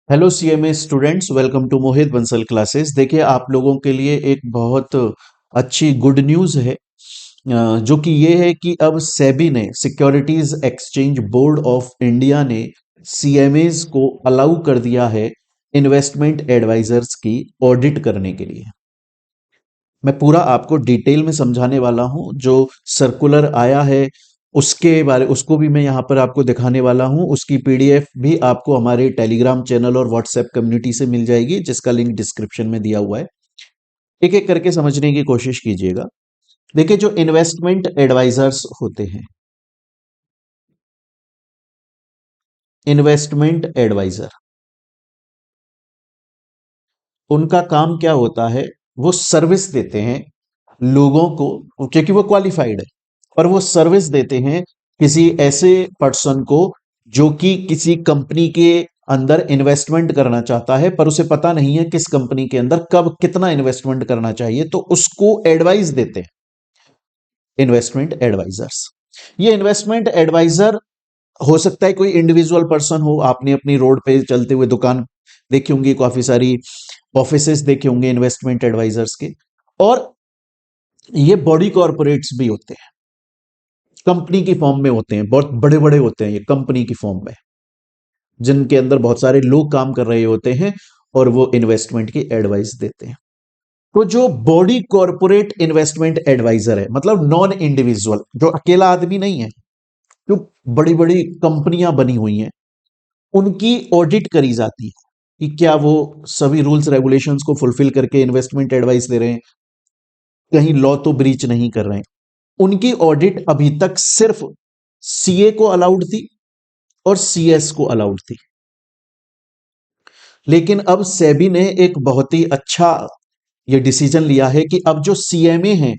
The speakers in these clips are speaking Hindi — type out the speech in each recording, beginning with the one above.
Hello CMA students, welcome to Mohit Bansal classes. देखिए, आप लोगों के लिए एक बहुत अच्छी गुड न्यूज़ है, जो कि ये है कि अब सेबी ने, securities exchange board of India ने सीएमएस को अलाउ कर दिया है इन्वेस्टमेंट एडवाइजर्स की ऑडिट करने के लिए। मैं पूरा आपको डिटेल में समझाने वाला हूं। जो सर्कुलर आया है उसके बारे उसको भी मैं यहाँ पर आपको दिखाने वाला हूं। उसकी पीडीएफ भी आपको हमारे टेलीग्राम चैनल और व्हाट्सएप कम्युनिटी से मिल जाएगी, जिसका लिंक डिस्क्रिप्शन में दिया हुआ है। एक एक करके समझने की कोशिश कीजिएगा। देखिए, जो इन्वेस्टमेंट एडवाइजर्स होते हैं, इन्वेस्टमेंट एडवाइजर, उनका काम क्या होता है? वो सर्विस देते हैं लोगों को, क्योंकि वो क्वालिफाइड है, पर वो सर्विस देते हैं किसी ऐसे पर्सन को जो कि किसी कंपनी के अंदर इन्वेस्टमेंट करना चाहता है, पर उसे पता नहीं है किस कंपनी के अंदर कब कितना इन्वेस्टमेंट करना चाहिए, तो उसको एडवाइस देते हैं इन्वेस्टमेंट एडवाइजर्स। ये इन्वेस्टमेंट एडवाइजर हो सकता है कोई इंडिविजुअल पर्सन हो। आपने अपनी रोड पे चलते हुए दुकान देखी होंगी, काफी सारी ऑफिसेस देखे होंगे इन्वेस्टमेंट एडवाइजर्स के। और ये बॉडी कॉर्पोरेट्स भी होते हैं, कंपनी की फॉर्म में होते हैं, बहुत बड़े बड़े होते हैं ये कंपनी की फॉर्म में, जिनके अंदर बहुत सारे लोग काम कर रहे होते हैं और वो इन्वेस्टमेंट की एडवाइस देते हैं। तो जो बॉडी कॉर्पोरेट इन्वेस्टमेंट एडवाइजर है, मतलब नॉन इंडिविजुअल, जो अकेला आदमी नहीं है, जो बड़ी बड़ी कंपनियां बनी हुई हैं, उनकी ऑडिट करी जाती है कि क्या वो सभी रूल्स रेगुलेशंस को फुलफिल करके इन्वेस्टमेंट एडवाइस दे रहे हैं, कहीं लॉ तो ब्रीच नहीं कर रहे हैं। उनकी ऑडिट अभी तक सिर्फ सीए को अलाउड थी और सीएस को अलाउड थी, लेकिन अब सेबी ने एक बहुत ही अच्छा ये डिसीजन लिया है कि अब जो सीएमए हैं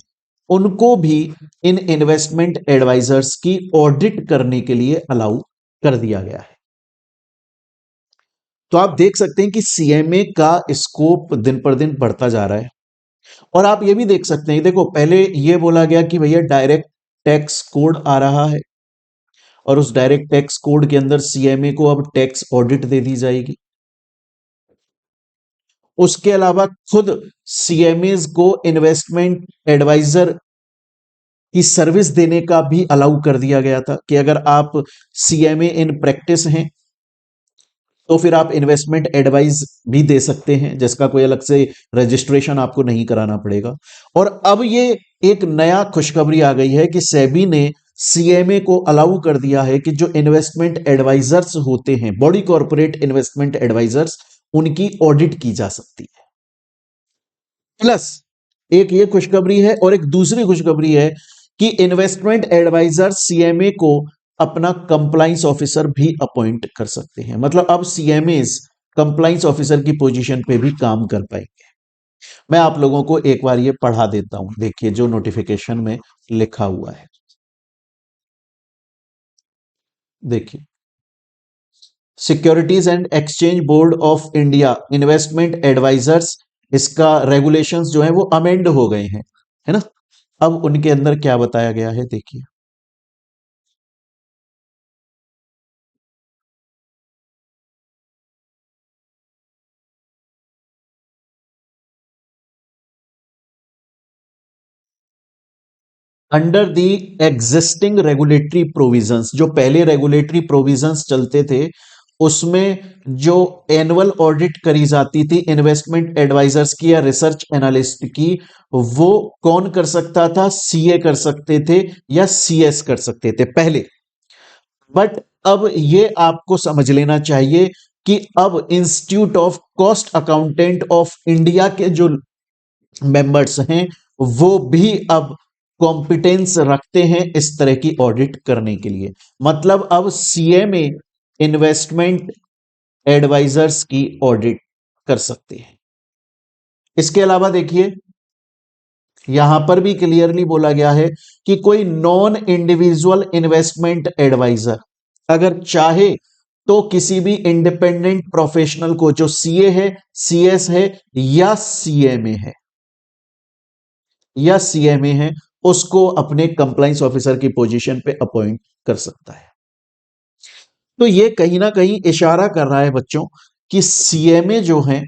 उनको भी इन इन्वेस्टमेंट एडवाइजर्स की ऑडिट करने के लिए अलाउ कर दिया गया है। तो आप देख सकते हैं कि सीएमए का स्कोप दिन पर दिन बढ़ता जा रहा है। और आप ये भी देख सकते हैं, देखो, पहले ये बोला गया कि भैया डायरेक्ट टैक्स कोड आ रहा है और उस डायरेक्ट टैक्स कोड के अंदर सीएमए को अब टैक्स ऑडिट दे दी जाएगी। उसके अलावा खुद सीएमएस को इन्वेस्टमेंट एडवाइजर की सर्विस देने का भी अलाउ कर दिया गया था कि अगर आप सीएमए इन प्रैक्टिस हैं तो फिर आप इन्वेस्टमेंट एडवाइस भी दे सकते हैं, जिसका कोई अलग से रजिस्ट्रेशन आपको नहीं कराना पड़ेगा। और अब ये एक नया खुशखबरी आ गई है कि सेबी ने सीएमए को अलाउ कर दिया है कि जो इन्वेस्टमेंट एडवाइजर्स होते हैं, बॉडी कॉर्पोरेट इन्वेस्टमेंट एडवाइजर्स, उनकी ऑडिट की जा सकती है। प्लस एक ये खुशखबरी है और एक दूसरी खुशखबरी है कि इन्वेस्टमेंट एडवाइजर सीएमए को अपना कंप्लाइंस ऑफिसर भी अपॉइंट कर सकते हैं। मतलब अब सीएमए कंप्लाइंस ऑफिसर की पोजीशन पे भी काम कर पाएंगे। मैं आप लोगों को एक बार ये पढ़ा देता हूं, देखिए जो नोटिफिकेशन में लिखा हुआ है। देखिए, securities and exchange board of India investment advisers, इसका रेगुलेशंस जो है वो अमेंड हो गए हैं, है ना। अब उनके अंदर क्या बताया गया है, देखिए। Under the existing regulatory provisions, जो पहले रेगुलेटरी प्रोविजंस चलते थे, उसमें जो एनुअल ऑडिट करी जाती थी इन्वेस्टमेंट एडवाइजर्स की या रिसर्च एनालिस्ट की, वो कौन कर सकता था? सीए कर सकते थे या सीएस कर सकते थे पहले। बट अब ये आपको समझ लेना चाहिए कि अब institute of cost accountant of India के जो मेंबर्स हैं, वो भी अब कॉम्पिटेंस रखते हैं इस तरह की ऑडिट करने के लिए। मतलब अब सीएमए इन्वेस्टमेंट एडवाइजर्स की ऑडिट कर सकते हैं। इसके अलावा देखिए, यहां पर भी क्लियरली बोला गया है कि कोई नॉन इंडिविजुअल इन्वेस्टमेंट एडवाइजर अगर चाहे तो किसी भी इंडिपेंडेंट प्रोफेशनल को, जो सीए है, सीएस है या सीएमए है या सीएमए है, उसको अपने कंप्लाइंस ऑफिसर की पोजीशन पे अपॉइंट कर सकता है। तो ये कहीं ना कहीं इशारा कर रहा है बच्चों कि सीएमए जो हैं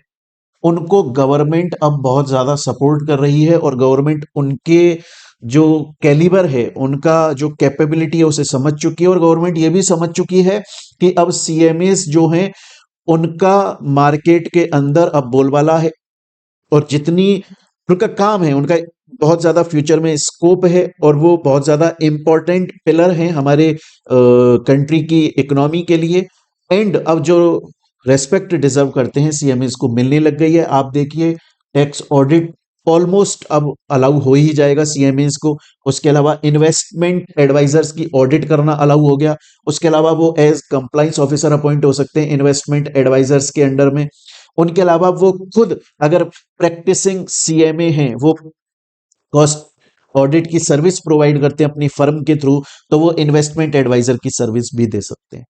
उनको गवर्नमेंट अब बहुत ज्यादा सपोर्ट कर रही है और गवर्नमेंट उनके जो कैलिबर है, उनका जो कैपेबिलिटी है उसे समझ चुकी है और गवर्नमेंट ये भी समझ चुकी है कि अब सीएमएस जो हैं उनका मार्केट के अंदर अब बोलबाला है और जितनी उनका काम है, उनका बहुत ज्यादा फ्यूचर में स्कोप है और वो बहुत ज्यादा इंपॉर्टेंट पिलर है हमारे कंट्री की इकोनॉमी के लिए। एंड अब जो रेस्पेक्ट डिजर्व करते हैं सीएमएस को मिलने लग गई है। आप देखिए टैक्स ऑडिट ऑलमोस्ट अब अलाउ हो ही जाएगा सीएमएस को। उसके अलावा इन्वेस्टमेंट एडवाइजर्स की ऑडिट करना अलाउ हो गया। उसके अलावा वो एज कंप्लाइंस ऑफिसर अपॉइंट हो सकते हैं इन्वेस्टमेंट एडवाइजर्स के अंडर में। उनके अलावा वो खुद अगर प्रैक्टिसिंग सीएमए हैं, वो कॉस्ट ऑडिट की सर्विस प्रोवाइड करते हैं अपनी फर्म के थ्रू, तो वो इन्वेस्टमेंट एडवाइजर की सर्विस भी दे सकते हैं।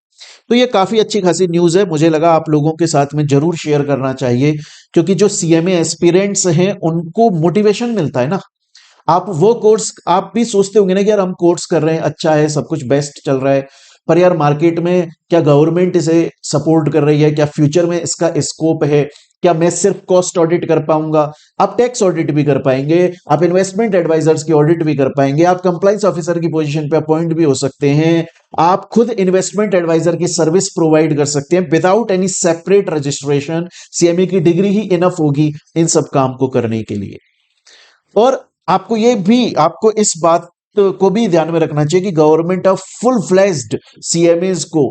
तो ये काफी अच्छी खासी न्यूज है, मुझे लगा आप लोगों के साथ में जरूर शेयर करना चाहिए, क्योंकि जो सीएमए एस्पिरेंट्स हैं उनको मोटिवेशन मिलता है ना। आप वो कोर्स, आप भी सोचते होंगे ना कि यार हम कोर्स कर रहे हैं, अच्छा है, सब कुछ बेस्ट चल रहा है, पर यार मार्केट में क्या गवर्नमेंट इसे सपोर्ट कर रही है, क्या फ्यूचर में इसका स्कोप है, क्या मैं सिर्फ कॉस्ट ऑडिट कर पाऊंगा? आप टैक्स ऑडिट भी कर पाएंगे, आप इन्वेस्टमेंट एडवाइजर्स की ऑडिट भी कर पाएंगे, आप कंप्लाइंस ऑफिसर की पोजीशन पे अपॉइंट भी हो सकते हैं, आप खुद इन्वेस्टमेंट एडवाइजर की सर्विस प्रोवाइड कर सकते हैं without any separate registration. CMA की डिग्री ही इनफ होगी इन सब काम को करने के लिए। और आपको इस बात को भी ध्यान में रखना चाहिए कि government of full fledged CMS को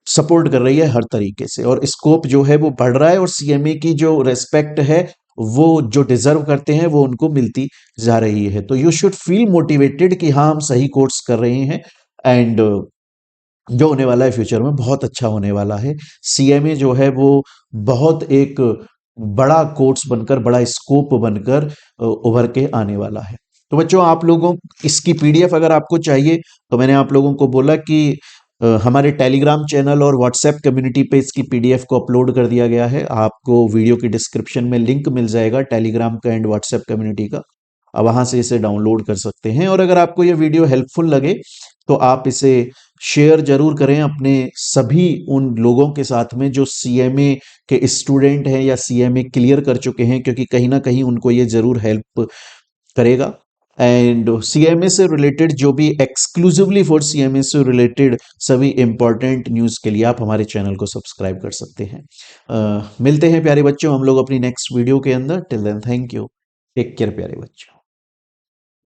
सपोर्ट कर रही है हर तरीके से, और स्कोप जो है वो बढ़ रहा है और सीएमए की जो रेस्पेक्ट है वो जो डिजर्व करते हैं वो उनको मिलती जा रही है। तो यू शुड फील मोटिवेटेड कि हाँ हम सही कोर्स कर रहे हैं एंड जो होने वाला है फ्यूचर में बहुत अच्छा होने वाला है। सीएमए जो है वो बहुत एक बड़ा कोर्स बनकर, बड़ा स्कोप बनकर उभर के आने वाला है। तो बच्चों, आप लोगों इसकी पीडीएफ अगर आपको चाहिए तो मैंने आप लोगों को बोला कि हमारे टेलीग्राम चैनल और व्हाट्सएप कम्युनिटी पे इसकी पीडीएफ को अपलोड कर दिया गया है। आपको वीडियो की डिस्क्रिप्शन में लिंक मिल जाएगा टेलीग्राम का एंड व्हाट्सएप कम्युनिटी का, आप वहां से इसे डाउनलोड कर सकते हैं। और अगर आपको ये वीडियो हेल्पफुल लगे तो आप इसे शेयर जरूर करें अपने सभी उन लोगों के साथ में जो सीएमए के स्टूडेंट हैं या सीएमए क्लियर कर चुके हैं, क्योंकि कहीं ना कहीं उनको ये जरूर हेल्प करेगा। एंड सीएमए से रिलेटेड जो भी एक्सक्लूसिवली फॉर सीएमए से रिलेटेड सभी इंपॉर्टेंट न्यूज के लिए आप हमारे चैनल को सब्सक्राइब कर सकते हैं। मिलते हैं प्यारे बच्चों हम लोग अपनी नेक्स्ट वीडियो के अंदर। Till then thank you, take care प्यारे बच्चों।